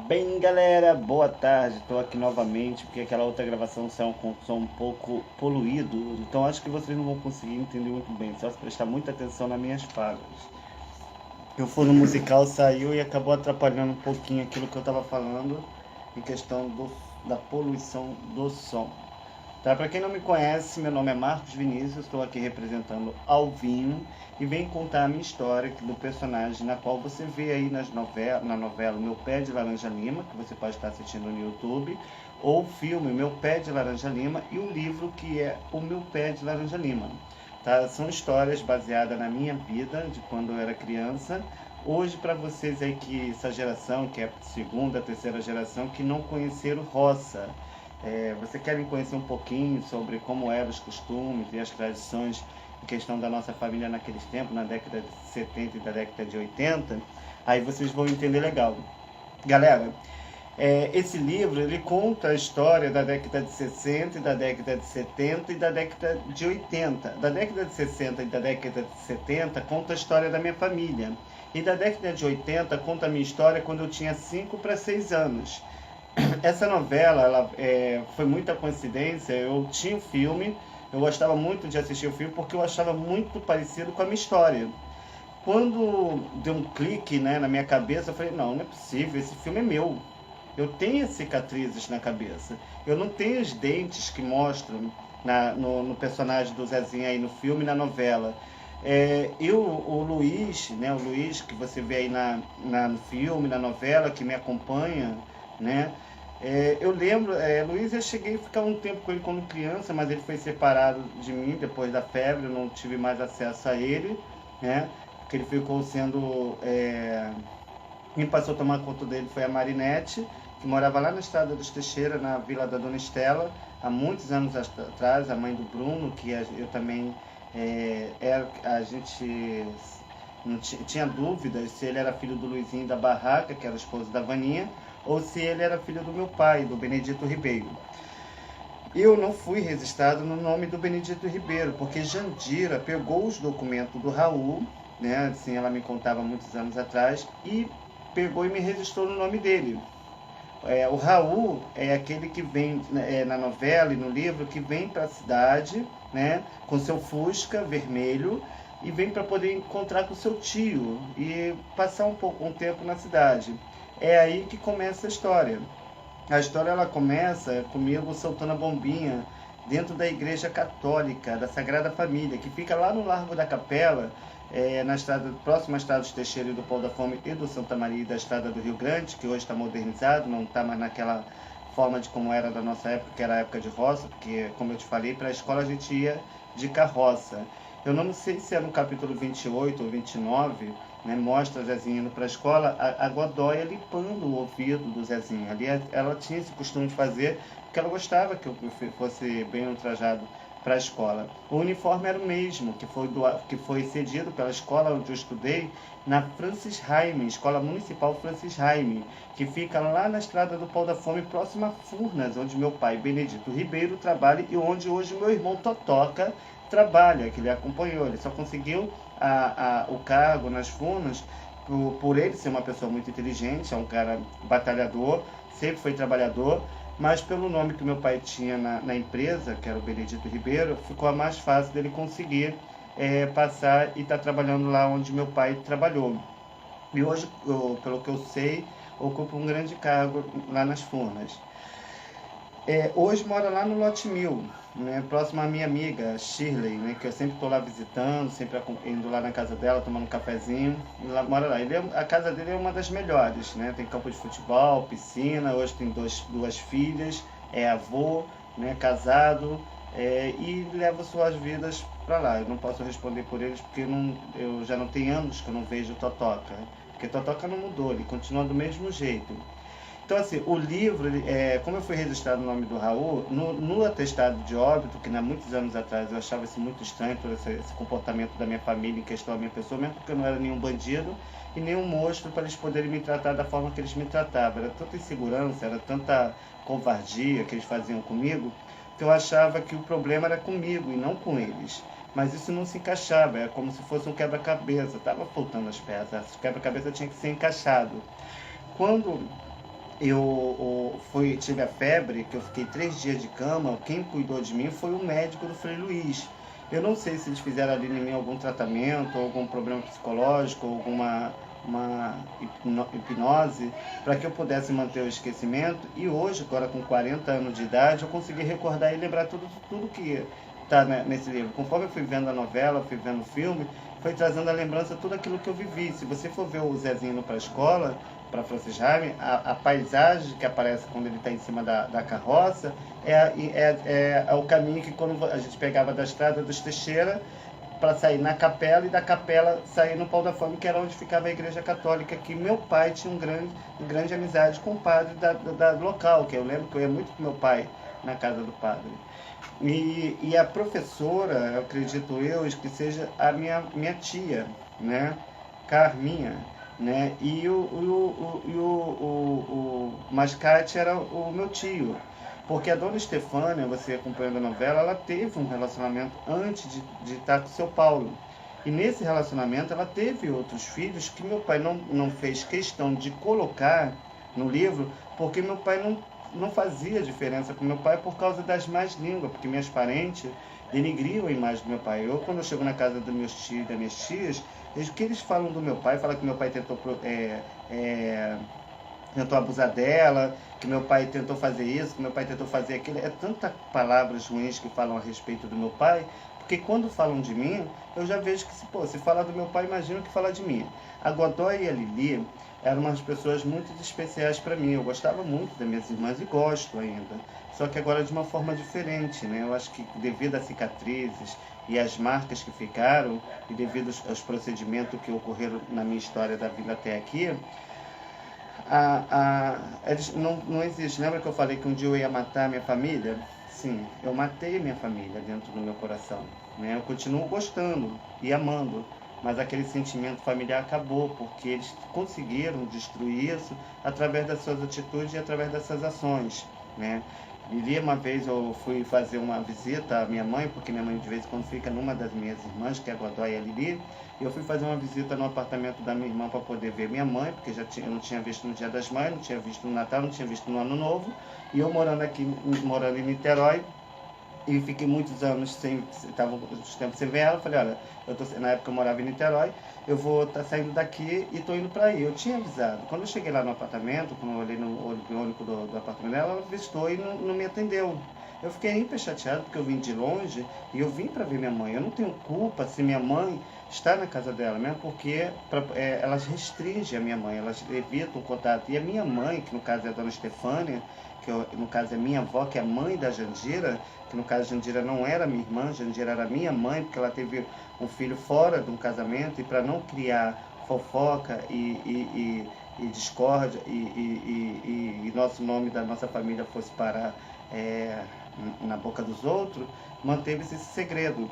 Bem, galera, boa tarde. Estou aqui novamente porque aquela outra gravação saiu com som um pouco poluído, então acho que vocês não vão conseguir entender muito bem, só se prestar muita atenção nas minhas falas. O fundo musical saiu e acabou atrapalhando um pouquinho aquilo que eu estava falando em questão da poluição do som. Tá? Para quem não me conhece, meu nome é Marcos Vinícius, estou aqui representando Alvinho e venho contar a minha história do personagem na qual você vê aí na novela Meu Pé de Laranja Lima, que você pode estar assistindo no YouTube, ou o filme Meu Pé de Laranja Lima e o livro que é O Meu Pé de Laranja Lima. Tá? São histórias baseadas na minha vida, de quando eu era criança. Hoje, para vocês aí que essa geração, que é a segunda, terceira geração, que não conheceram roça, você quer me conhecer um pouquinho sobre como eram os costumes e as tradições em questão da nossa família naqueles tempos, na década de 70 e da década de 80, aí vocês vão entender legal. Galera, esse livro ele conta a história da década de 60 e da década de 70 e da década de 80. Da década de 60 e da década de 70 conta a história da minha família. E da década de 80 conta a minha história quando eu tinha 5 para 6 anos. Essa novela foi muita coincidência. Eu tinha um filme, eu gostava muito de assistir o filme porque eu achava muito parecido com a minha história. Quando deu um clique, né, na minha cabeça, eu falei, não é possível, esse filme é meu. Eu tenho as cicatrizes na cabeça. Eu não tenho os dentes que mostram no personagem do Zezinho aí no filme e na novela. O Luiz, né, o Luiz que você vê aí no filme, na novela, que me acompanha, né? Eu lembro, Luiz, eu cheguei a ficar um tempo com ele quando criança, mas ele foi separado de mim depois da febre, eu não tive mais acesso a ele, né? Porque ele ficou sendo. Quem passou a tomar conta dele foi a Marinete, que morava lá na Estrada dos Teixeira, na Vila da Dona Estela, há muitos anos atrás, a mãe do Bruno, que eu também. A gente não tinha dúvidas se ele era filho do Luizinho da Barraca, que era o esposo da Vaninha, ou se ele era filho do meu pai, do Benedito Ribeiro. Eu não fui registrado no nome do Benedito Ribeiro, porque Jandira pegou os documentos do Raul, né, assim ela me contava muitos anos atrás, e pegou e me registrou no nome dele. O Raul é aquele que vem na novela e no livro, que vem para a cidade, né, com seu Fusca vermelho, e vem para poder encontrar com seu tio e passar um tempo na cidade. É aí que começa a história. A história ela começa comigo soltando a bombinha dentro da igreja católica da Sagrada Família, que fica lá no Largo da Capela, na estrada próxima à Estrada dos Teixeira e do Pão da Fome e do Santa Maria e da Estrada do Rio Grande, que hoje está modernizado, não está mais naquela forma de como era da nossa época, que era a época de roça, porque, como eu te falei, para a escola a gente ia de carroça. Eu não sei se é no capítulo 28 ou 29, né, mostra a Zezinha indo para a escola, a Godóia limpando o ouvido do Zezinho. Ali ela tinha esse costume de fazer, porque ela gostava que eu fosse bem ultrajado para a escola. O uniforme era o mesmo, que foi cedido pela escola onde eu estudei, na Francis Raime, Escola Municipal Francis Raime, que fica lá na Estrada do Pão da Fome, próxima a Furnas, onde meu pai, Benedito Ribeiro, trabalha e onde hoje meu irmão Totoca trabalha, que ele acompanhou. Ele só conseguiu o cargo nas Furnas por ele ser uma pessoa muito inteligente, é um cara batalhador, sempre foi trabalhador, mas pelo nome que meu pai tinha na empresa, que era o Benedito Ribeiro, ficou mais fácil dele conseguir passar e estar trabalhando lá onde meu pai trabalhou. E hoje, pelo que eu sei, ocupa um grande cargo lá nas Furnas. Hoje mora lá no Lote 1000, né, próximo à minha amiga Shirley, né, que eu sempre estou lá visitando, sempre indo lá na casa dela, tomando um cafezinho, mora lá. A casa dele é uma das melhores, né, tem campo de futebol, piscina, hoje tem duas filhas, é avô, né, casado, e leva suas vidas para lá. Eu não posso responder por eles porque eu já não tenho anos que eu não vejo Totoca, porque Totoca não mudou, ele continua do mesmo jeito. Então, assim, o livro, como eu fui registrado no nome do Raul, no atestado de óbito, que há muitos anos atrás eu achava isso muito estranho, todo esse comportamento da minha família em questão à minha pessoa, mesmo porque eu não era nenhum bandido e nenhum monstro para eles poderem me tratar da forma que eles me tratavam. Era tanta insegurança, era tanta covardia que eles faziam comigo, que eu achava que o problema era comigo e não com eles. Mas isso não se encaixava, era como se fosse um quebra-cabeça, estava faltando as peças, o quebra-cabeça tinha que ser encaixado. Quando tive a febre, que eu fiquei 3 dias de cama. Quem cuidou de mim foi o médico do Frei Luiz. Eu não sei se eles fizeram ali em mim algum tratamento, algum problema psicológico, alguma hipnose, para que eu pudesse manter o esquecimento. E hoje, agora com 40 anos de idade, eu consegui recordar e lembrar tudo que está nesse livro. Conforme eu fui vendo a novela, fui vendo o filme, foi trazendo a lembrança tudo aquilo que eu vivi. Se você for ver o Zezinho indo para a escola, para Francis Jaime, a paisagem que aparece quando ele está em cima da carroça é o caminho que quando a gente pegava da estrada dos Teixeira para sair na capela, e da capela sair no Pau da Fome, que era onde ficava a igreja católica, que meu pai tinha grande amizade com o padre da local, que eu lembro que eu ia muito com meu pai na casa do padre. E a professora, eu acredito que seja a minha tia, né? Carminha, né? E o Mascate era o meu tio. Porque a dona Estefânia, você acompanhando a novela, ela teve um relacionamento antes de estar com o seu Paulo. E nesse relacionamento ela teve outros filhos que meu pai não fez questão de colocar no livro, porque meu pai não fazia diferença com meu pai por causa das más línguas, porque minhas parentes denigriam a imagem do meu pai. Quando eu chego na casa dos meus tios e das minhas tias, o que eles falam do meu pai? Falam que meu pai tentou abusar dela, que meu pai tentou fazer isso, que meu pai tentou fazer aquilo. É tantas palavras ruins que falam a respeito do meu pai, porque quando falam de mim, eu já vejo que se falar do meu pai, imagino que falar de mim. A Godoy e a Lili eram umas pessoas muito especiais para mim. Eu gostava muito das minhas irmãs e gosto ainda. Só que agora de uma forma diferente, né? Eu acho que devido às cicatrizes e às marcas que ficaram, e devido aos procedimentos que ocorreram na minha história da vida até aqui, eles não existe. Lembra que eu falei que um dia eu ia matar a minha família? Sim, eu matei a minha família dentro do meu coração, né? Eu continuo gostando e amando, mas aquele sentimento familiar acabou, porque eles conseguiram destruir isso através das suas atitudes e através dessas ações, né? Lili, uma vez eu fui fazer uma visita à minha mãe, porque minha mãe de vez em quando fica numa das minhas irmãs, que é a Godoy e a Lili, e eu fui fazer uma visita no apartamento da minha irmã para poder ver minha mãe, porque eu não tinha visto no Dia das Mães, não tinha visto no Natal, não tinha visto no Ano Novo, e eu morando em Niterói, e fiquei muitos anos estava uns tempos sem ver ela. Falei, olha, na época eu morava em Niterói, eu vou estar saindo daqui e estou indo para aí. Eu tinha avisado. Quando eu cheguei lá no apartamento, quando eu olhei no olho biônico do apartamento dela, ela visitou e não me atendeu. Eu fiquei hiper chateado porque eu vim de longe e eu vim para ver minha mãe. Eu não tenho culpa se minha mãe está na casa dela, mesmo porque elas restringem a minha mãe, elas evitam o contato. E a minha mãe, que no caso é a dona Estefânia, no caso é minha avó, que é a mãe da Jandira, que no caso Jandira não era minha irmã, Jandira era minha mãe, porque ela teve um filho fora de um casamento, e para não criar fofoca e discórdia, e nosso nome da nossa família fosse parar na boca dos outros, manteve-se esse segredo.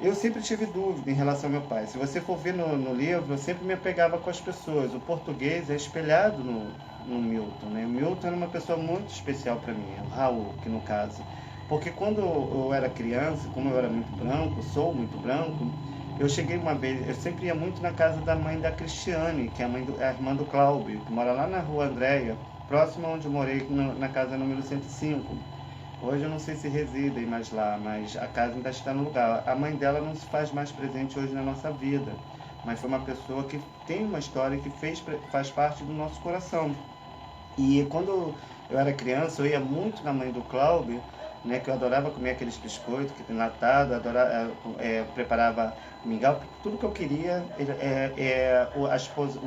Eu sempre tive dúvida em relação ao meu pai. Se você for ver no livro, eu sempre me apegava com as pessoas. O português é espelhado no Milton, né? Milton era uma pessoa muito especial para mim, o Raul, que no caso. Porque quando eu era criança, como eu era muito branco, sou muito branco, eu cheguei uma vez, eu sempre ia muito na casa da mãe da Cristiane, que é a irmã do Cláudio, que mora lá na rua Andréia, próximo onde eu morei, na casa número 105. Hoje eu não sei se residem mais lá, mas a casa ainda está no lugar. A mãe dela não se faz mais presente hoje na nossa vida, mas foi uma pessoa que tem uma história que faz parte do nosso coração. E quando eu era criança, eu ia muito na mãe do Cláudio, né, que eu adorava comer aqueles biscoitos que tem enlatado, preparava mingau, tudo que eu queria, o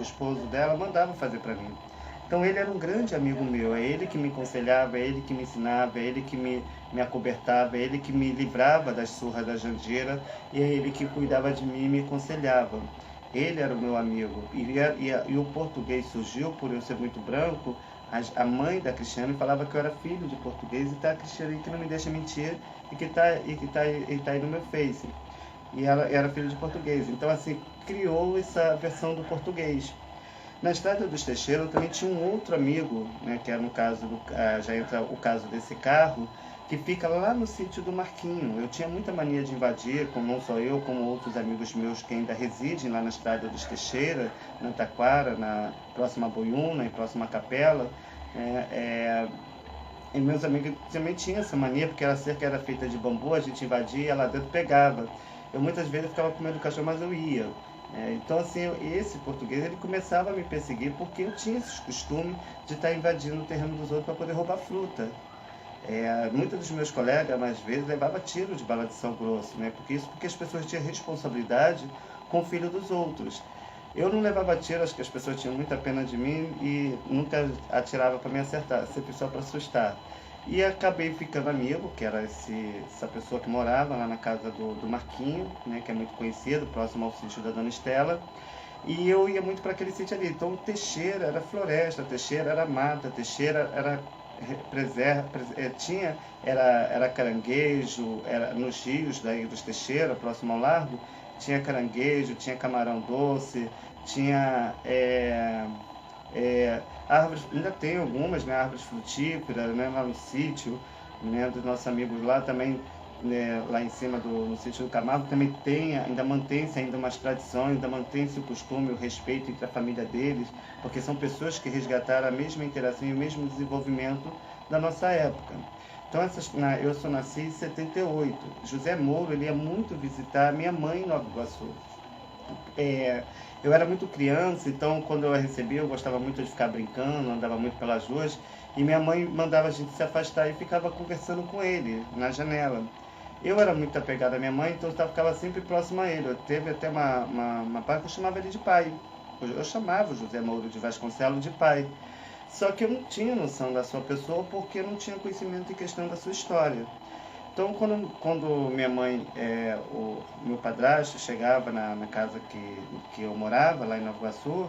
esposo dela mandava fazer para mim. Então ele era um grande amigo meu, é ele que me aconselhava, é ele que me ensinava, é ele que me acobertava, é ele que me livrava das surras da Jandira, e é ele que cuidava de mim e me aconselhava. Ele era o meu amigo. E o português surgiu por eu ser muito branco. A mãe da Cristiane falava que eu era filho de português, e tá a Cristiane que não me deixa mentir, e que tá aí no meu Face. E ela era filha de português. Então, assim, criou essa versão do português. Na Estrada dos Teixeiras eu também tinha um outro amigo, né, que é no caso, já entra o caso desse carro, que fica lá no sítio do Marquinho. Eu tinha muita mania de invadir, como não só eu, como outros amigos meus que ainda residem lá na Estrada dos Teixeiras, na Taquara, na próxima Boiúna, em próxima Capela. É, é, e meus amigos também tinham essa mania, porque a cerca era feita de bambu, a gente invadia, lá dentro pegava. Eu muitas vezes ficava com medo do cachorro, mas eu ia. Então, assim, esse português, ele começava a me perseguir porque eu tinha esse costume de estar invadindo o terreno dos outros para poder roubar fruta. Muitos dos meus colegas, às vezes, levavam tiro de bala de São Grosso, né? Porque as pessoas tinham responsabilidade com o filho dos outros. Eu não levava tiro, acho que as pessoas tinham muita pena de mim e nunca atirava para me acertar, sempre só para assustar. E acabei ficando amigo, que era essa pessoa que morava lá na casa do Marquinho, né, que é muito conhecido, próximo ao sítio da Dona Estela. E eu ia muito para aquele sítio ali. Então, Teixeira era floresta, Teixeira era mata, Teixeira era preserva, tinha, era caranguejo, era nos rios daí dos Teixeira, próximo ao largo, tinha caranguejo, tinha camarão doce, tinha árvores, ainda tem algumas, né, árvores frutíferas, né, lá no sítio, né, dos nossos amigos lá também, né, lá em cima no sítio do Camargo, também tem, ainda mantém-se ainda umas tradições, ainda mantém-se o costume, o respeito entre a família deles, porque são pessoas que resgataram a mesma interação e o mesmo desenvolvimento da nossa época. Então, eu só nasci em 78. José Mouro, ele ia muito visitar a minha mãe em Nova Iguaçu. Eu era muito criança, então quando eu a recebi, eu gostava muito de ficar brincando, andava muito pelas ruas, e minha mãe mandava a gente se afastar e ficava conversando com ele na janela. Eu era muito apegado à minha mãe, então eu ficava sempre próximo a ele. Eu teve até uma parte que eu chamava ele de pai. Eu chamava o José Mouro de Vasconcelos de pai. Só que eu não tinha noção da sua pessoa porque eu não tinha conhecimento em questão da sua história. Então, quando minha mãe, o meu padrasto, chegava na casa que eu morava, lá em Nova Iguaçu,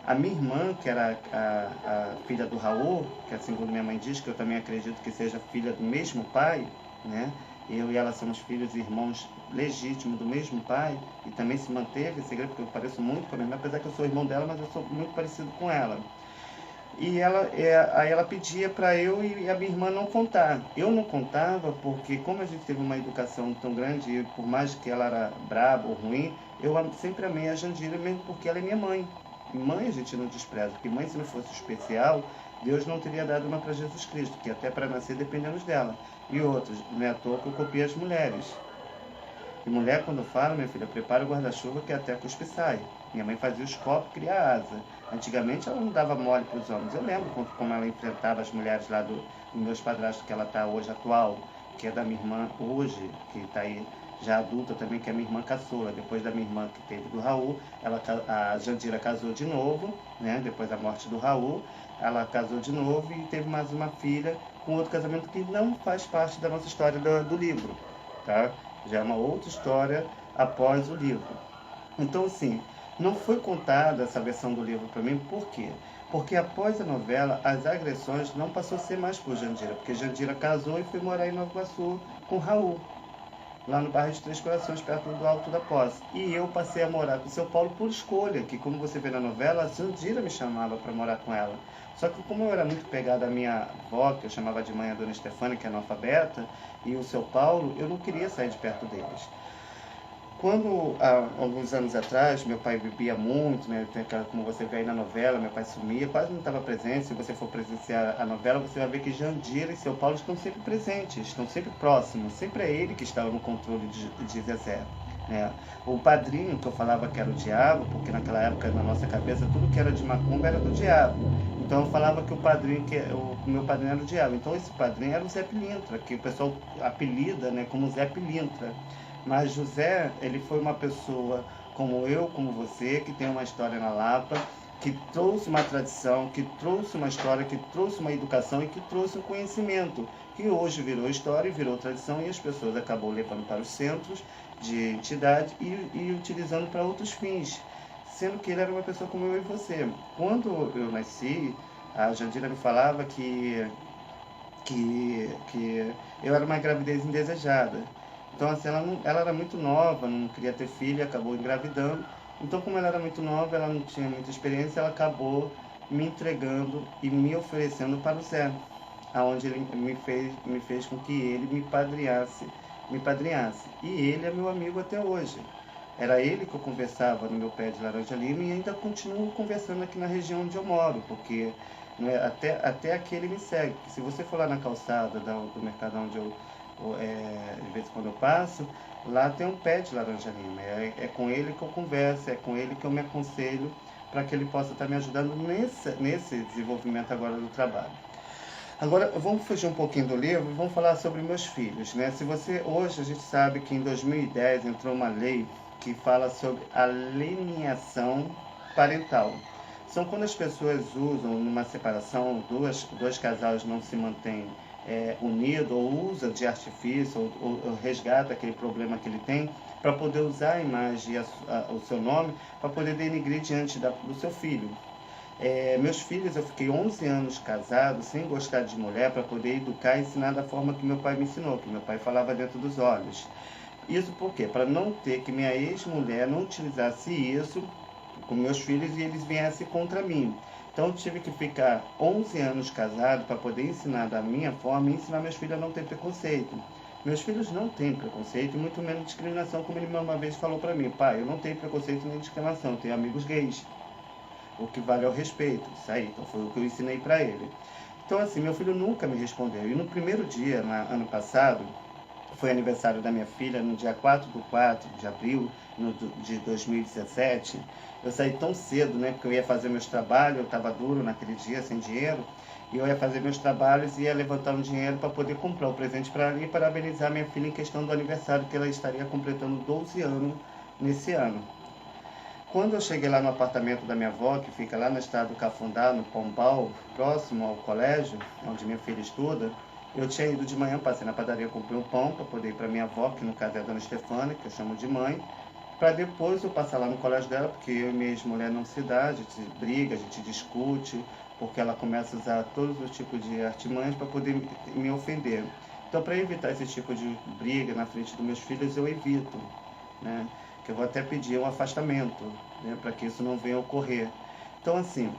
a minha irmã, que era a filha do Raul, que é segundo minha mãe diz, que eu também acredito que seja filha do mesmo pai, né? Eu e ela somos filhos e irmãos legítimos do mesmo pai, e também se manteve esse segredo, porque eu pareço muito com a minha irmã, apesar que eu sou irmão dela, mas eu sou muito parecido com ela. E aí ela pedia para eu e a minha irmã não contar. Eu não contava porque, como a gente teve uma educação tão grande, e por mais que ela era braba ou ruim, eu sempre amei a Jandira mesmo porque ela é minha mãe. Mãe a gente não despreza, porque mãe, se não fosse especial, Deus não teria dado uma para Jesus Cristo, que até para nascer dependemos dela. E outros, não é à toa que eu copiei as mulheres. E mulher, quando fala, minha filha, prepara o guarda-chuva que até cuspe sai. Minha mãe fazia os copos, cria asa. Antigamente ela não dava mole para os homens. Eu lembro como ela enfrentava as mulheres lá dos meus padrastos, que ela está hoje atual, que é da minha irmã hoje, que está aí já adulta também, que é minha irmã caçula. Depois da minha irmã que teve do Raul, a Jandira casou de novo, né? Depois da morte do Raul, ela casou de novo e teve mais uma filha com outro casamento que não faz parte da nossa história do livro, tá? Já é uma outra história após o livro. Então, assim, não foi contada essa versão do livro para mim, por quê? Porque após a novela, as agressões não passou a ser mais por Jandira, porque Jandira casou e foi morar em Nova Iguaçu com Raul, lá no bairro de Três Corações, perto do Alto da Posse. E eu passei a morar com o seu Paulo por escolha, que como você vê na novela, a Jandira me chamava para morar com ela. Só que como eu era muito pegado à minha avó, que eu chamava de mãe a Dona Estefânia, que é analfabeta, e o seu Paulo, eu não queria sair de perto deles. Quando, há alguns anos atrás, meu pai bebia muito, né? Como você vê aí na novela, meu pai sumia, quase não estava presente. Se você for presenciar a novela, você vai ver que Jandira e seu Paulo estão sempre presentes, estão sempre próximos. Sempre é ele que estava no controle de Zezé. Né? O padrinho, que eu falava que era o diabo, porque naquela época, na nossa cabeça, tudo que era de macumba era do diabo. Então eu falava que o meu padrinho era o diabo. Então esse padrinho era o Zé Pilintra, que o pessoal apelida, né, como Zé Pilintra. Mas José, ele foi uma pessoa como eu, como você, que tem uma história na Lapa, que trouxe uma tradição, que trouxe uma história, que trouxe uma educação e que trouxe um conhecimento, que hoje virou história e virou tradição e as pessoas acabam levando para os centros de entidade e utilizando para outros fins, sendo que ele era uma pessoa como eu e você. Quando eu nasci, a Jandira me falava que eu era uma gravidez indesejada. Então, assim, ela era muito nova, não queria ter filho, acabou engravidando. Então, como ela era muito nova, ela não tinha muita experiência, ela acabou me entregando e me oferecendo para o Zé, aonde ele me fez com que ele me padrinhasse. E ele é meu amigo até hoje. Era ele que eu conversava no meu pé de laranja lima e ainda continuo conversando aqui na região onde eu moro, porque né, até aqui ele me segue. Se você for lá na calçada do mercado onde de vez em quando eu passo, lá tem um pé de laranja lima. É com ele que eu converso, é com ele que eu me aconselho para que ele possa estar me ajudando nesse desenvolvimento agora do trabalho. Agora, vamos fugir um pouquinho do livro e vamos falar sobre meus filhos, né? Hoje a gente sabe que em 2010 entrou uma lei que fala sobre alienação parental. São quando as pessoas usam numa separação, dois casais não se mantêm unidos, ou usa de artifício, ou resgata aquele problema que ele tem, para poder usar a imagem e o seu nome, para poder denigrir diante do seu filho. Meus filhos, eu fiquei 11 anos casado, sem gostar de mulher, para poder educar e ensinar da forma que meu pai me ensinou, que meu pai falava dentro dos olhos. Isso por quê? Para não ter que minha ex-mulher não utilizasse isso com meus filhos e eles viessem contra mim. Então eu tive que ficar 11 anos casado para poder ensinar da minha forma e ensinar meus filhos a não ter preconceito. Meus filhos não têm preconceito e muito menos discriminação, como ele uma vez falou para mim: pai, eu não tenho preconceito nem discriminação, eu tenho amigos gays. O que vale é o respeito. Isso aí, então foi o que eu ensinei para ele. Então assim, meu filho nunca me respondeu. E no primeiro dia, ano passado, foi aniversário da minha filha, no dia 4 de abril de 2017. Eu saí tão cedo, né, porque eu ia fazer meus trabalhos, eu estava duro naquele dia, sem dinheiro, e eu ia fazer meus trabalhos e ia levantar um dinheiro para poder comprar o presente para ela e parabenizar minha filha em questão do aniversário, que ela estaria completando 12 anos nesse ano. Quando eu cheguei lá no apartamento da minha avó, que fica lá no estado do Cafundá, no Pombal, próximo ao colégio, onde minha filha estuda, eu tinha ido de manhã, passei na padaria, comprei um pão para poder ir para minha avó, que no caso é a dona Estefânia, que eu chamo de mãe, para depois eu passar lá no colégio dela, porque eu e minha ex-mulher não se dá, a gente briga, a gente discute, porque ela começa a usar todos os tipos de artimanhas para poder me ofender. Então, para evitar esse tipo de briga na frente dos meus filhos, eu evito, né? Que eu vou até pedir um afastamento, né, para que isso não venha a ocorrer. Então, assim,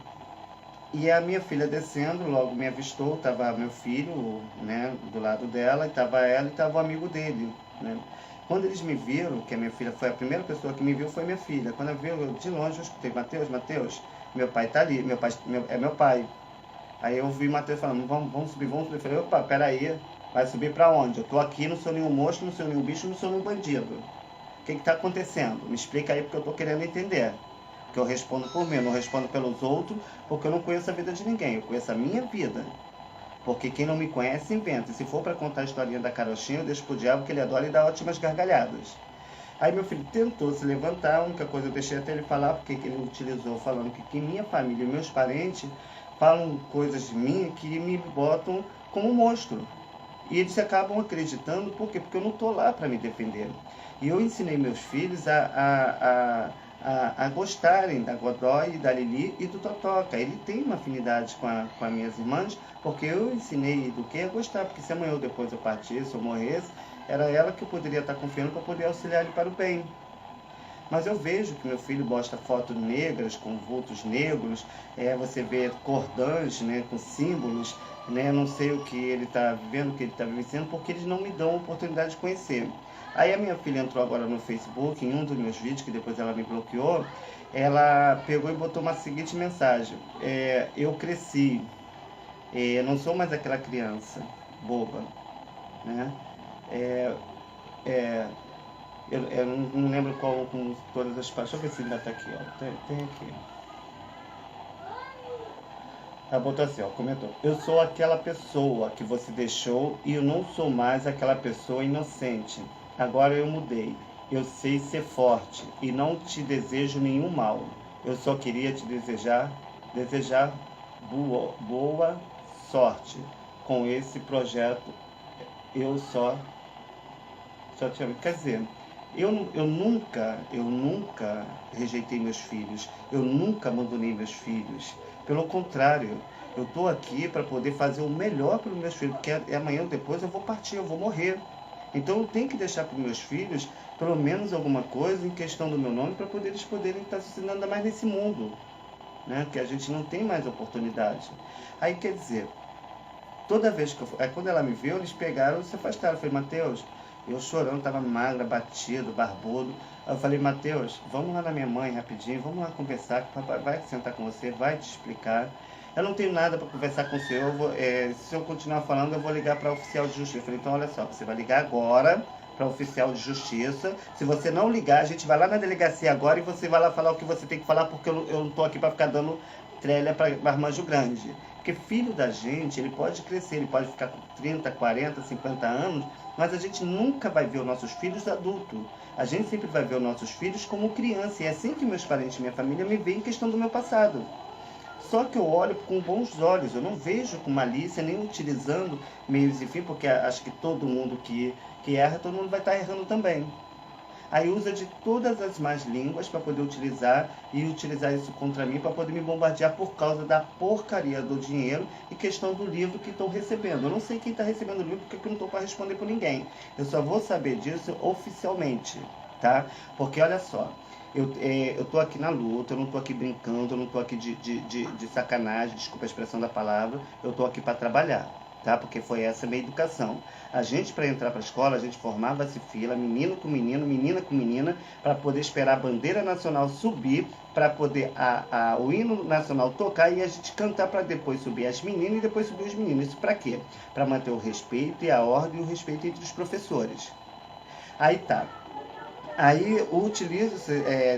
e a minha filha descendo, logo me avistou, estava meu filho, né, do lado dela, e estava ela e estava o amigo dele, né. Quando eles me viram, que a minha filha foi a primeira pessoa que me viu, foi minha filha. Quando ela viu, eu, de longe eu escutei: Mateus, meu pai está ali, é meu pai. Aí eu vi Mateus falando: vamos subir. Eu falei: opa, peraí, vai subir para onde? Eu estou aqui, não sou nenhum monstro, não sou nenhum bicho, não sou nenhum bandido. O que está acontecendo? Me explica aí, porque eu estou querendo entender. Porque eu respondo por mim, eu não respondo pelos outros, porque eu não conheço a vida de ninguém, eu conheço a minha vida. Porque quem não me conhece, inventa. E se for para contar a historinha da carochinha, eu deixo pro diabo, que ele adora e dá ótimas gargalhadas. Aí meu filho tentou se levantar, a única coisa eu deixei até ele falar, porque ele utilizou falando que minha família e meus parentes falam coisas de mim que me botam como monstro. E eles acabam acreditando, por quê? Porque eu não estou lá para me defender. E eu ensinei meus filhos a gostarem da Godoy, da Lili e do Totoca. Ele tem uma afinidade com as minhas irmãs, porque eu ensinei e eduquei a gostar, porque se amanhã ou depois eu partisse ou morresse, era ela que eu poderia estar confiando para poder auxiliar ele para o bem. Mas eu vejo que meu filho posta fotos negras, com vultos negros, você vê cordões, né, com símbolos, né, não sei o que ele está vivendo, o que ele está vivenciando, porque eles não me dão a oportunidade de conhecer. Aí a minha filha entrou agora no Facebook, em um dos meus vídeos, que depois ela me bloqueou, ela pegou e botou uma seguinte mensagem: eu cresci, não sou mais aquela criança boba, né? É, é, eu não lembro qual, com todas as partes. Deixa eu ver se ainda está aqui, ó. Tem aqui. Ela botou assim, ó, comentou: eu sou aquela pessoa que você deixou e eu não sou mais aquela pessoa inocente. Agora eu mudei. Eu sei ser forte e não te desejo nenhum mal. Eu só queria te desejar boa sorte com esse projeto. Eu só te amo. Quer dizer, eu nunca rejeitei meus filhos. Eu nunca abandonei meus filhos. Pelo contrário, eu estou aqui para poder fazer o melhor para os meus filhos, porque amanhã ou depois eu vou partir, eu vou morrer. Então eu tenho que deixar para os meus filhos pelo menos alguma coisa em questão do meu nome para eles poderem estar sucedendo ainda mais nesse mundo, né? Que a gente não tem mais oportunidade. Aí, quer dizer, toda vez que quando ela me viu, eles pegaram e se afastaram. Eu falei, Mateus, eu chorando, estava magra, batido, barbudo. Aí eu falei, Mateus, vamos lá na minha mãe rapidinho, vamos lá conversar, que o papai vai sentar com você, vai te explicar. Eu não tenho nada para conversar com o senhor, se eu continuar falando, eu vou ligar para o oficial de justiça. Eu falei, então olha só, você vai ligar agora para o oficial de justiça. Se você não ligar, a gente vai lá na delegacia agora e você vai lá falar o que você tem que falar, porque eu não estou aqui para ficar dando trelha para marmanjo grande. Porque filho da gente, ele pode crescer, ele pode ficar com 30, 40, 50 anos, mas a gente nunca vai ver os nossos filhos adultos. A gente sempre vai ver os nossos filhos como criança. E é assim que meus parentes e minha família me veem em questão do meu passado. Só que eu olho com bons olhos, eu não vejo com malícia, nem utilizando meios e fim, porque acho que todo mundo que erra, todo mundo vai estar errando também. Aí usa de todas as más línguas para poder utilizar isso contra mim, para poder me bombardear por causa da porcaria do dinheiro e questão do livro que estão recebendo. Eu não sei quem está recebendo o livro, porque eu não estou para responder por ninguém. Eu só vou saber disso oficialmente, tá? Porque olha só, eu estou aqui na luta, eu não estou aqui brincando, eu não estou aqui de sacanagem, desculpa a expressão da palavra, eu estou aqui para trabalhar. Tá? Porque foi essa a minha educação. A gente, para entrar para a escola, a gente formava-se fila, menino com menino, menina com menina, para poder esperar a bandeira nacional subir, para poder o hino nacional tocar e a gente cantar, para depois subir as meninas e depois subir os meninos. Isso para quê? Para manter o respeito e a ordem e o respeito entre os professores. Aí tá. Aí eu utilizo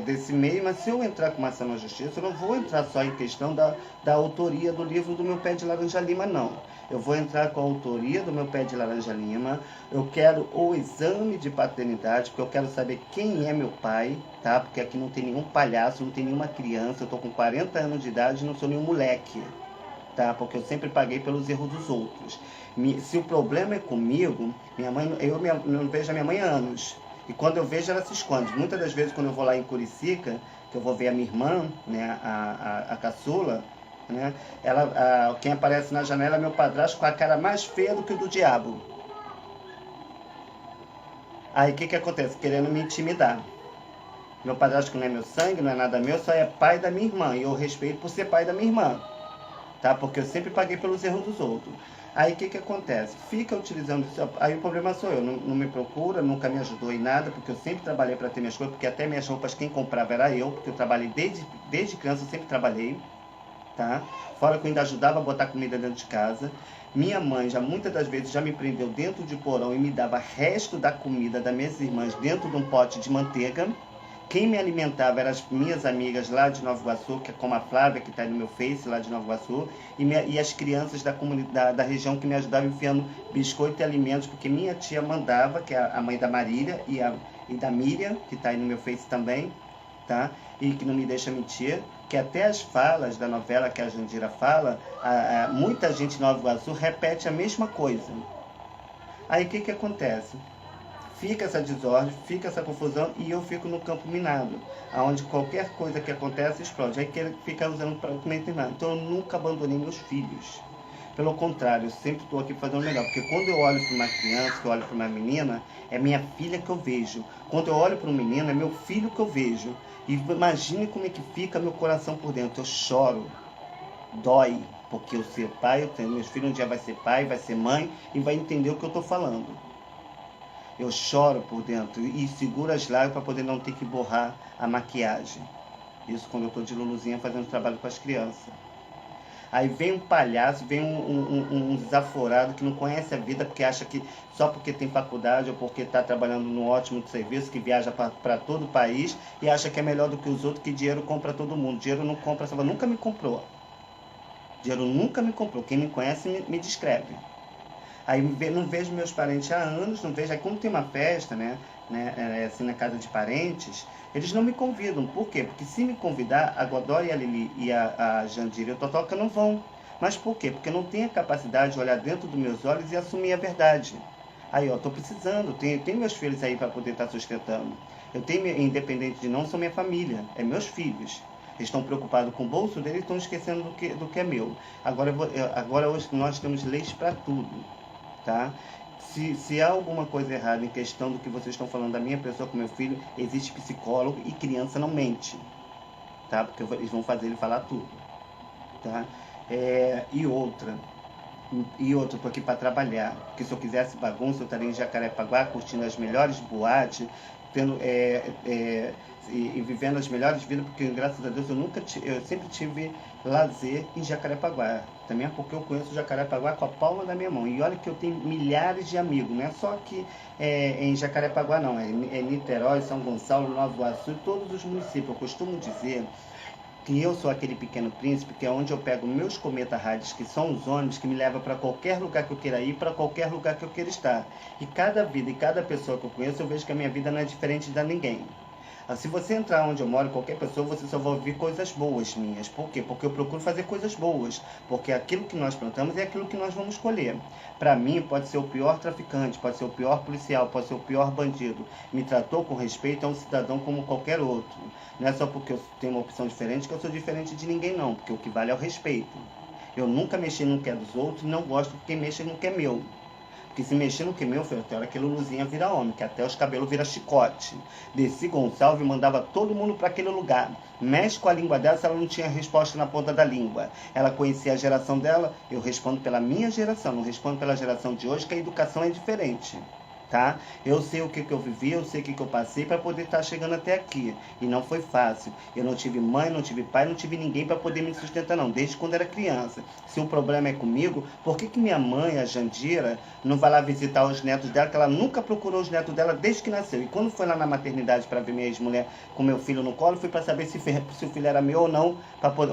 desse meio, mas se eu entrar com uma ação na justiça, eu não vou entrar só em questão da autoria do livro do meu pé de laranja lima, não. Eu vou entrar com a autoria do meu pé de laranja lima, eu quero o exame de paternidade, porque eu quero saber quem é meu pai, tá? Porque aqui não tem nenhum palhaço, não tem nenhuma criança, eu tô com 40 anos de idade e não sou nenhum moleque, tá? Porque eu sempre paguei pelos erros dos outros. Se o problema é comigo, minha mãe, eu não vejo a minha mãe há anos. E quando eu vejo, ela se esconde. Muitas das vezes, quando eu vou lá em Curicica, que eu vou ver a minha irmã, né, a caçula, né, quem aparece na janela é meu padrasto com a cara mais feia do que o do diabo. Aí o que acontece? Querendo me intimidar. Meu padrasto que não é meu sangue, não é nada meu, só é pai da minha irmã. E eu respeito por ser pai da minha irmã. Tá? Porque eu sempre paguei pelos erros dos outros. Aí o que acontece? Fica utilizando isso, aí o problema sou eu, não me procura, nunca me ajudou em nada, porque eu sempre trabalhei para ter minhas coisas, porque até minhas roupas quem comprava era eu, porque eu trabalhei desde criança, eu sempre trabalhei, tá? Fora que eu ainda ajudava a botar comida dentro de casa. Minha mãe já muitas das vezes já me prendeu dentro de porão e me dava resto da comida das minhas irmãs dentro de um pote de manteiga. Quem me alimentava eram as minhas amigas lá de Nova Iguaçu, que é como a Flávia, que está no meu Face, lá de Nova Iguaçu, e as crianças da comunidade, da região que me ajudavam enfiando biscoito e alimentos, porque minha tia mandava, que é a mãe da Marília e da Miriam, que está aí no meu Face também, tá? E que não me deixa mentir, que até as falas da novela que a Jandira fala, muita gente em Nova Iguaçu repete a mesma coisa. Aí o que acontece? Fica essa desordem, fica essa confusão e eu fico no campo minado, onde qualquer coisa que acontece explode. Aí quer ficar usando para comentar nada. Então eu nunca abandonei meus filhos. Pelo contrário, eu sempre estou aqui fazendo o melhor. Porque quando eu olho para uma criança, que eu olho para uma menina, é minha filha que eu vejo. Quando eu olho para um menino, é meu filho que eu vejo. E imagine como é que fica meu coração por dentro. Eu choro, dói, porque eu ser pai, meus filhos um dia vai ser pai, vai ser mãe e vai entender o que eu estou falando. Eu choro por dentro e seguro as lágrimas para poder não ter que borrar a maquiagem. Isso quando eu estou de luluzinha fazendo trabalho com as crianças. Aí vem um palhaço, vem um desaforado que não conhece a vida porque acha que só porque tem faculdade ou porque está trabalhando num ótimo serviço, que viaja para todo o país e acha que é melhor do que os outros, que dinheiro compra todo mundo. Dinheiro não compra, nunca me comprou. Dinheiro nunca me comprou. Quem me conhece me descreve. Aí não vejo meus parentes há anos, não vejo. Aí quando tem uma festa, né, assim na casa de parentes, eles não me convidam. Por quê? Porque se me convidar, a Godoy, a Lili e a Jandira e o Totoca não vão. Mas por quê? Porque eu não tenho a capacidade de olhar dentro dos meus olhos e assumir a verdade. Aí, ó, estou precisando, tenho meus filhos aí para poder estar sustentando. Eu tenho, independente de não, são minha família, é meus filhos. Eles estão preocupados com o bolso deles e estão esquecendo do que é meu. Agora hoje nós temos leis para tudo. Tá? Se há alguma coisa errada em questão do que vocês estão falando da minha pessoa com meu filho, existe psicólogo e criança não mente, tá? Porque eles vão fazer ele falar tudo, tá? E outra, tô aqui para trabalhar, porque se eu quisesse bagunça, eu estaria em Jacarepaguá, curtindo as melhores boates, tendo, e vivendo as melhores vidas, porque graças a Deus eu sempre tive lazer em Jacarepaguá. Também é porque eu conheço Jacarepaguá com a palma da minha mão. E olha que eu tenho milhares de amigos, não é só aqui em Jacarepaguá não, é Niterói, São Gonçalo, Nova Iguaçu, todos os municípios. Eu costumo dizer que eu sou aquele pequeno príncipe, que é onde eu pego meus cometa rádios, que são os ônibus que me levam para qualquer lugar que eu queira ir, para qualquer lugar que eu queira estar. E cada vida e cada pessoa que eu conheço, eu vejo que a minha vida não é diferente de ninguém. Se você entrar onde eu moro, qualquer pessoa, você só vai ouvir coisas boas minhas. Por quê? Porque eu procuro fazer coisas boas. Porque aquilo que nós plantamos é aquilo que nós vamos colher. Para mim, pode ser o pior traficante, pode ser o pior policial, pode ser o pior bandido. Me tratou com respeito, é um cidadão como qualquer outro. Não é só porque eu tenho uma opção diferente que eu sou diferente de ninguém, não. Porque o que vale é o respeito. Eu nunca mexi no que é dos outros e não gosto de quem mexe no que é meu. Porque se mexer no que meu, filho, até hora que Luluzinha vira homem, que até os cabelos vira chicote. Desci Gonçalves e mandava todo mundo para aquele lugar. Mexe com a língua dela se ela não tinha resposta na ponta da língua. Ela conhecia a geração dela, eu respondo pela minha geração, não respondo pela geração de hoje, que a educação é diferente. Tá? Eu sei o que eu vivi, eu sei o que eu passei para poder estar chegando até aqui. E não foi fácil. Eu não tive mãe, não tive pai, não tive ninguém para poder me sustentar, não, desde quando era criança. Se o problema é comigo, por que minha mãe, a Jandira, não vai lá visitar os netos dela, que ela nunca procurou os netos dela desde que nasceu? E quando foi lá na maternidade para ver minha ex-mulher com meu filho no colo, fui para saber se o filho era meu ou não,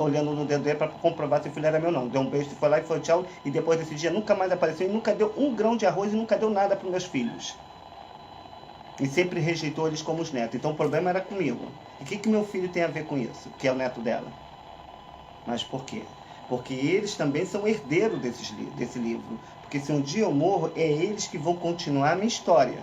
olhando no dedo dele para comprovar se o filho era meu ou não. Deu um beijo, foi lá e foi tchau. E depois desse dia nunca mais apareceu e nunca deu um grão de arroz e nunca deu nada para os meus filhos. E sempre rejeitou eles como os netos. Então o problema era comigo. E o que meu filho tem a ver com isso? Que é o neto dela. Mas por quê? Porque eles também são herdeiros desse livro. Porque se um dia eu morro, é eles que vão continuar a minha história.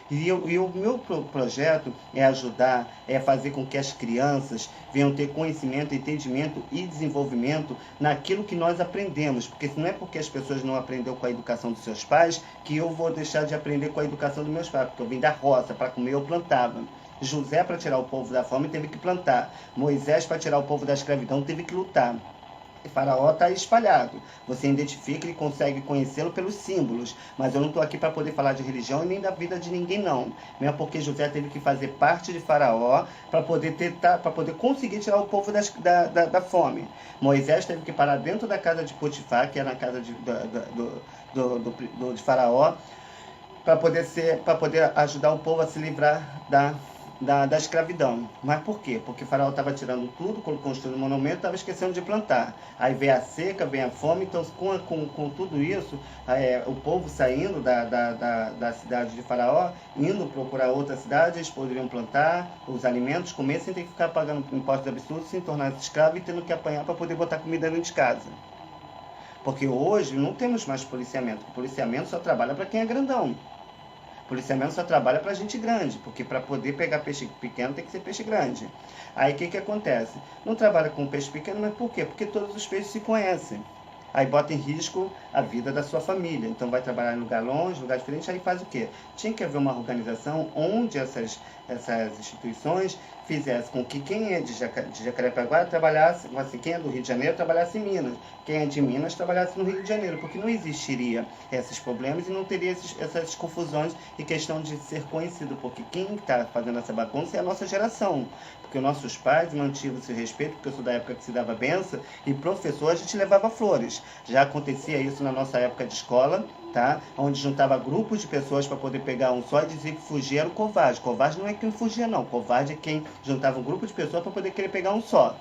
E o meu projeto é ajudar, é fazer com que as crianças venham ter conhecimento, entendimento e desenvolvimento naquilo que nós aprendemos. Porque não é porque as pessoas não aprenderam com a educação dos seus pais que eu vou deixar de aprender com a educação dos meus pais. Porque eu vim da roça, para comer eu plantava. José, para tirar o povo da fome, teve que plantar. Moisés, para tirar o povo da escravidão, teve que lutar. Faraó está espalhado. Você identifica e consegue conhecê-lo pelos símbolos. Mas eu não estou aqui para poder falar de religião e nem da vida de ninguém, não. Mesmo porque José teve que fazer parte de Faraó para poder conseguir tirar o povo da fome. Moisés teve que parar dentro da casa de Potifar, que era a casa de Faraó, para poder ajudar o povo a se livrar da escravidão. Mas por quê? Porque o faraó estava tirando tudo, construindo um monumento, estava esquecendo de plantar. Aí vem a seca, vem a fome, então com tudo isso, o povo saindo da cidade de Faraó, indo procurar outra cidade, eles poderiam plantar os alimentos, comer, sem ter que ficar pagando impostos absurdos, sem tornar escravo e tendo que apanhar para poder botar comida dentro de casa. Porque hoje não temos mais policiamento. O policiamento só trabalha para quem é grandão. Policiamento só trabalha para gente grande, porque para poder pegar peixe pequeno tem que ser peixe grande. Aí o que acontece? Não trabalha com peixe pequeno, mas por quê? Porque todos os peixes se conhecem. Aí bota em risco a vida da sua família. Então vai trabalhar em lugar longe, lugar diferente, aí faz o quê? Tinha que haver uma organização onde essas instituições fizessem com que quem é de Jacarepaguá trabalhasse, assim, quem é do Rio de Janeiro trabalhasse em Minas, quem é de Minas trabalhasse no Rio de Janeiro, porque não existiria esses problemas e não teria essas confusões e questão de ser conhecido, porque quem está fazendo essa bagunça é a nossa geração. Porque nossos pais mantiveram esse respeito, porque eu sou da época que se dava benção, e professor a gente levava flores. Já acontecia isso na nossa época de escola, tá? Onde juntava grupos de pessoas para poder pegar um só e dizer que fugir era o covarde. Covarde não é quem fugia, não. Covarde é quem juntava um grupo de pessoas para poder querer pegar um só.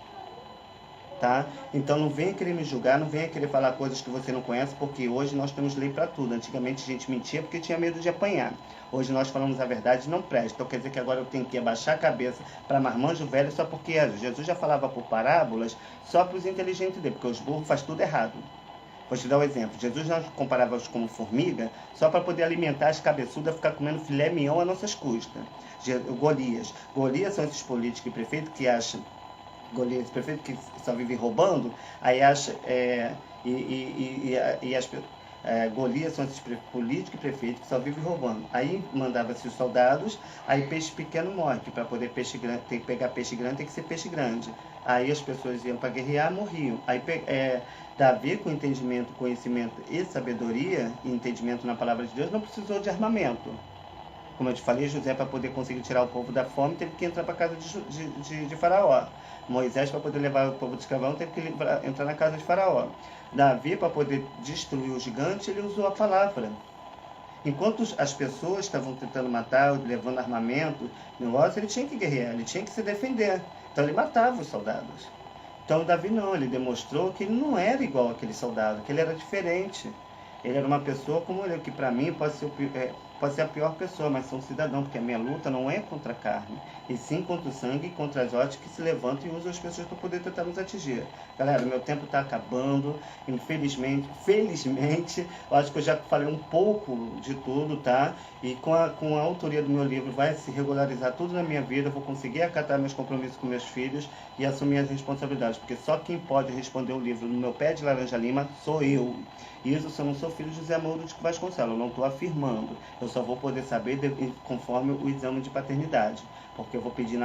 Tá? Então não venha querer me julgar, não venha querer falar coisas que você não conhece, porque hoje nós temos lei para tudo. Antigamente a gente mentia porque tinha medo de apanhar. Hoje nós falamos a verdade e não presta. Então quer dizer que agora eu tenho que abaixar a cabeça para marmanjo velho só porque Jesus já falava por parábolas só para os inteligentes dele, porque os burros faz tudo errado. Vou te dar um exemplo. Jesus não comparava-os como formiga só para poder alimentar as cabeçudas a ficar comendo filé mignon a nossas custas. Golias. Golias são esses políticos e prefeitos que acham Golias, prefeito que só vive roubando, aí acha Golias são esses políticos e prefeitos que só vivem roubando. Aí mandava-se os soldados, aí peixe pequeno morre, que para poder peixe grande, tem que pegar peixe grande, tem que ser peixe grande. Aí as pessoas iam para guerrear, morriam. Aí Davi, com entendimento, conhecimento e sabedoria, e entendimento na palavra de Deus, não precisou de armamento. Como eu te falei, José, para poder conseguir tirar o povo da fome, teve que entrar para a casa de Faraó. Moisés, para poder levar o povo de escravão, teve que entrar na casa de Faraó. Davi, para poder destruir o gigante, ele usou a palavra. Enquanto as pessoas estavam tentando matar, levando armamento, negócio, ele tinha que guerrear, ele tinha que se defender. Então ele matava os soldados. Então Davi não, ele demonstrou que ele não era igual àquele soldado, que ele era diferente. Ele era uma pessoa como ele, que para mim pode ser a pior pessoa, mas sou um cidadão, porque a minha luta não é contra a carne, e sim contra o sangue e contra as hostes que se levantam e usam as pessoas para poder tentar nos atingir. Galera, meu tempo está acabando, infelizmente, felizmente, eu acho que eu já falei um pouco de tudo, tá? E com a autoria do meu livro vai se regularizar tudo na minha vida, eu vou conseguir acatar meus compromissos com meus filhos e assumir as responsabilidades, porque só quem pode responder o livro no meu pé de laranja lima sou eu. Isso se eu não sou filho de José Mouro de Vasconcelos, eu não estou afirmando. Eu só vou poder saber conforme o exame de paternidade, porque eu vou pedir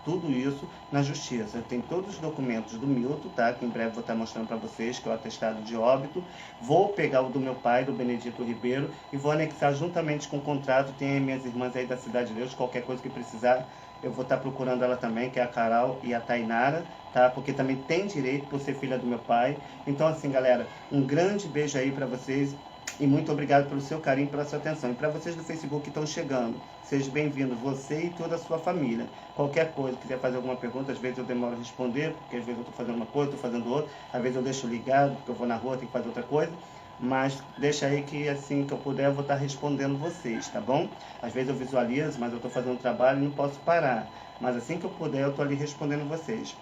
tudo isso na justiça. Tem todos os documentos do Milton, tá? Que em breve vou estar mostrando para vocês, que é o atestado de óbito. Vou pegar o do meu pai, do Benedito Ribeiro, e vou anexar juntamente com o contrato. Tem minhas irmãs aí da Cidade de Deus, qualquer coisa que precisar, eu vou estar procurando ela também, que é a Carol e a Tainara, tá? Porque também tem direito por ser filha do meu pai. Então, assim, galera, um grande beijo aí para vocês e muito obrigado pelo seu carinho, pela sua atenção. E para vocês do Facebook que estão chegando, seja bem-vindo, você e toda a sua família. Qualquer coisa, quiser fazer alguma pergunta, às vezes eu demoro a responder, porque às vezes eu estou fazendo uma coisa, estou fazendo outra, às vezes eu deixo ligado, porque eu vou na rua, tenho que fazer outra coisa. Mas deixa aí que assim que eu puder eu vou estar respondendo vocês, tá bom? Às vezes eu visualizo, mas eu estou fazendo trabalho e não posso parar. Mas assim que eu puder eu estou ali respondendo vocês.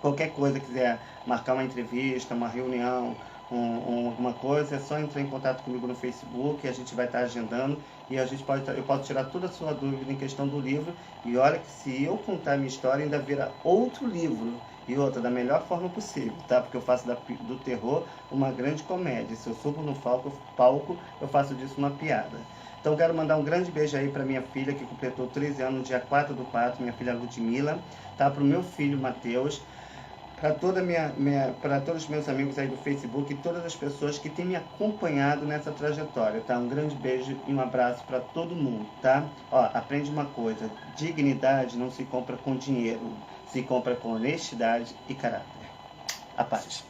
Qualquer coisa, quiser marcar uma entrevista, uma reunião, alguma coisa, é só entrar em contato comigo no Facebook, a gente vai estar agendando e eu posso tirar toda a sua dúvida em questão do livro. E olha que se eu contar a minha história ainda vira outro livro. E outra, da melhor forma possível, tá? Porque eu faço do terror uma grande comédia. Se eu subo no palco, eu faço disso uma piada. Então quero mandar um grande beijo aí para minha filha, que completou 13 anos no dia 4/4, minha filha Ludmila, tá? Para o meu filho Matheus, para todos os meus amigos aí do Facebook e todas as pessoas que têm me acompanhado nessa trajetória, tá? Um grande beijo e um abraço para todo mundo, tá? Ó, aprende uma coisa, dignidade não se compra com dinheiro, se compra com honestidade e caráter. A paz.